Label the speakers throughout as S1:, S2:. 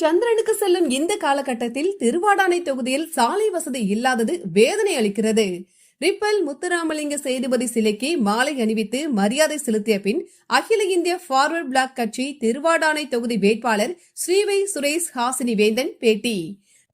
S1: சந்திரனுக்கு செல்லும் இந்த காலகட்டத்தில் திருவாடானை தொகுதியில் சாலை வசதி இல்லாதது வேதனை அளிக்கிறது. ரிப்பல் முத்துராமலிங்க சேதுபதி சிலைக்கு மாலை அணிவித்து மரியாதை செலுத்திய பின் அகில இந்திய ஃபார்வர்ட் பிளாக் கட்சி திருவாடானை தொகுதி வேட்பாளர் ஸ்ரீவை சுரேஷ் ஹாசினி வேந்தன் பேட்டி.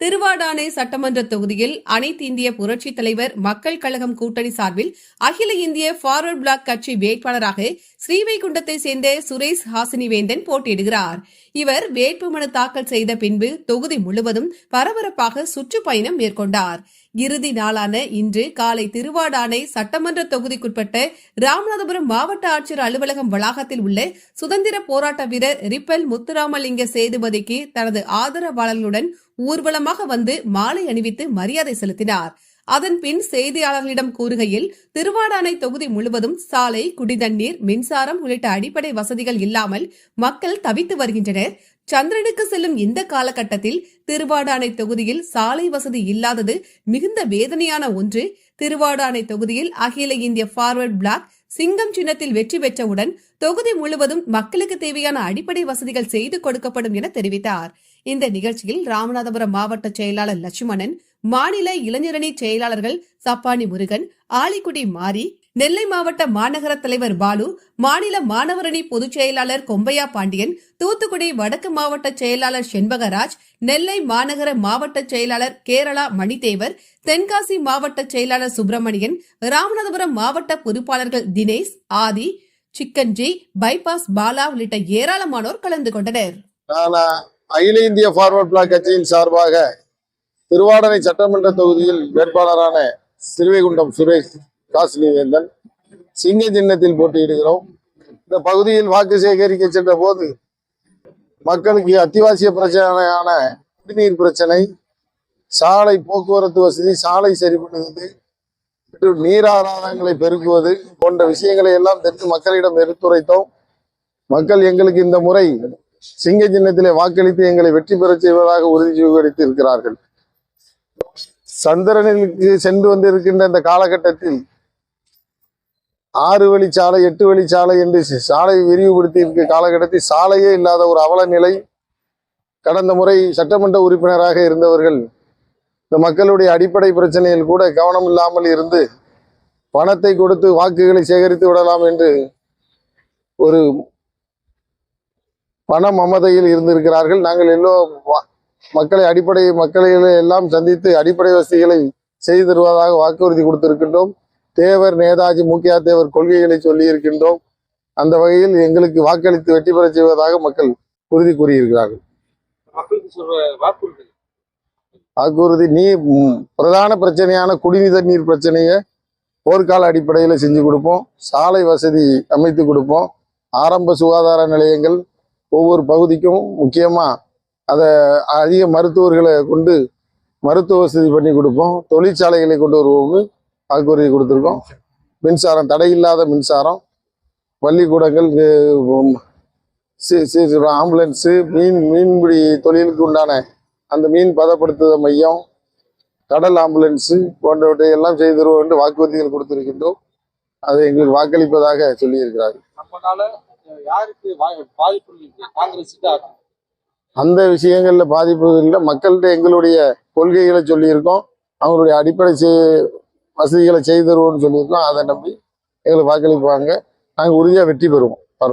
S1: திருவாடானை சட்டமன்ற தொகுதியில் அனைத்து இந்திய புரட்சி தலைவர் மக்கள் கழகம் கூட்டணி சார்பில் அகில இந்திய ஃபார்வர்ட் பிளாக் கட்சி வேட்பாளராக ஸ்ரீவைகுண்டத்தை சேர்ந்த சுரேஷ் ஹாசினி வேந்தன் போட்டியிடுகிறார். இவர் வேட்புமனு தாக்கல் செய்த பின்பு தொகுதி முழுவதும் பரபரப்பாக சுற்றுப்பயணம் மேற்கொண்டார். இறுதி நாளான இன்று காலை திருவாடானை சட்டமன்ற தொகுதிக்குட்பட்ட ராமநாதபுரம் மாவட்ட ஆட்சியர் அலுவலகம் வளாகத்தில் உள்ள சுதந்திர போராட்ட வீரர் ரிப்பல் முத்துராமலிங்க சேதுபதிக்கு தனது ஆதரவாளர்களுடன் ஊர்வலமாக வந்து மாலை அணிவித்து மரியாதை செலுத்தினார். அதன் பின் செய்தியாளர்களிடம் கூறுகையில், திருவாடானை தொகுதி முழுவதும் சாலை, குடிதண்ணீர், மின்சாரம் உள்ளிட்ட அடிப்படை வசதிகள் இல்லாமல் மக்கள் தவித்து வருகின்றனர். சந்திரனுக்கு செல்லும் இந்த காலகட்டத்தில் திருவாடானை தொகுதியில் சாலை வசதி இல்லாதது மிகுந்த வேதனையான ஒன்று. திருவாடானை தொகுதியில் அகில இந்திய ஃபார்வர்ட் பிளாக் சிங்கம் சின்னத்தில் வெற்றி பெற்றவுடன் தொகுதி முழுவதும் மக்களுக்கு தேவையான அடிப்படை வசதிகள் செய்து கொடுக்கப்படும் என தெரிவித்தார். இந்த நிகழ்ச்சியில் ராமநாதபுரம் மாவட்ட செயலாளர் லட்சுமணன், மாநில இளைஞரணி செயலாளர்கள் சப்பானி முருகன், ஆலிக்குடி மாரி, நெல்லை மாவட்ட மாநகர தலைவர் பாலு, மாநில மாணவரணி பொதுச் செயலாளர் கொம்பையா பாண்டியன், தூத்துக்குடி வடக்கு மாவட்ட செயலாளர் செண்பகராஜ், நெல்லை மாநகர மாவட்ட செயலாளர் கேரளா மணிதேவர், தென்காசி மாவட்ட செயலாளர் சுப்பிரமணியன், ராமநாதபுரம் மாவட்ட பொறுப்பாளர்கள் தினேஷ், ஆதி, சிக்கன்ஜி, பைபாஸ் பாலா உள்ளிட்ட ஏராளமானோர் கலந்து கொண்டனர்.
S2: அகில இந்திய ஃபார்வர்ட் பிளாக் கட்சியின் சார்பாக திருவாடானை சட்டமன்ற தொகுதியில் வேட்பாளரான ஸ்ரீவைகுண்டம் சுரேஷ் ஹாசினி வேந்தன் சிங்க சின்னத்தில் போட்டியிடுகிறோம். இந்த பகுதியில் வாக்கு சேகரிக்க சென்ற போது மக்களுக்கு அத்தியாவசிய பிரச்சனையான குடிநீர் பிரச்சனை, சாலை போக்குவரத்து வசதி, சாலை சரி பண்ணுவது, நீர் ஆதாரங்களை பெருக்குவது போன்ற விஷயங்களை எல்லாம் தெரிந்து மக்களிடம் எடுத்துரைத்தோம். மக்கள் எங்களுக்கு இந்த முறை சிங்க சின்னத்திலே வாக்களித்து எங்களை வெற்றி பெற செய்வதாக உறுதி இருக்கிறார்கள். சந்திரனுக்கு சென்று வந்திருக்கின்ற இந்த காலகட்டத்தில் 6 வழிச்சாலை 8 வழிச்சாலை என்று சாலை விரிவுபடுத்தி இருக்க காலகட்டத்தில் சாலையே இல்லாத ஒரு அவல நிலை. கடந்த முறை சட்டமன்ற உறுப்பினராக இருந்தவர்கள் இந்த மக்களுடைய அடிப்படை பிரச்சனையில் கூட கவனம் இல்லாமல் இருந்து பணத்தை கொடுத்து வாக்குகளை சேகரித்து விடலாம் என்று ஒரு பண மமதையில் இருந்திருக்கிறார்கள். நாங்கள் மக்களை எல்லாம் சந்தித்து அடிப்படை வசதிகளை செய்து தருவதாக வாக்குறுதி கொடுத்திருக்கின்றோம். தேவர் நேதாஜி முக்கியா தேவர் கொள்கைகளை சொல்லி இருக்கின்றோம். அந்த வகையில் எங்களுக்கு வாக்களித்து வெற்றி பெற செய்வதாக மக்கள் உறுதி கூறியிருக்கிறார்கள். வாக்குறுதி பிரதான பிரச்சனையான குடிநீர் நீர் பிரச்சனையை போர்க்கால அடிப்படையில் செஞ்சு கொடுப்போம். சாலை வசதி அமைத்து கொடுப்போம். ஆரம்ப சுகாதார நிலையங்கள் ஒவ்வொரு பகுதிக்கும் முக்கியமாக அதை அதிக மருத்துவர்களை கொண்டு மருத்துவ வசதி பண்ணி கொடுப்போம். தொழிற்சாலைகளை கொண்டு வருவோம்னு வாக்குறுதி கொடுத்துருக்கோம். மின்சாரம், தடையில்லாத மின்சாரம், பள்ளிக்கூடங்கள், ஆம்புலன்ஸு, மீன்பிடி தொழிலுக்கு உண்டான அந்த மீன் பதப்படுத்துதல் மையம், கடல் ஆம்புலன்ஸு போன்றவற்றை எல்லாம் செய்து தருவோம் என்று வாக்குறுதிகள் கொடுத்திருக்கின்றோம். அதை எங்களுக்கு வாக்களிப்பதாக சொல்லியிருக்கிறார்கள். அந்த விஷயங்கள்ல பாதிப்பு இல்லை. மக்கள்கிட்ட எங்களுடைய கொள்கைகளை சொல்லியிருக்கோம். அவங்களுடைய அடிப்படை வசதிகளை செய்து தருவோம்னு சொல்லியிருக்கோம். அதை நம்பி எங்களுக்கு வாக்களிப்பாங்க. நாங்கள் உறுதியாக வெற்றி பெறுவோம்.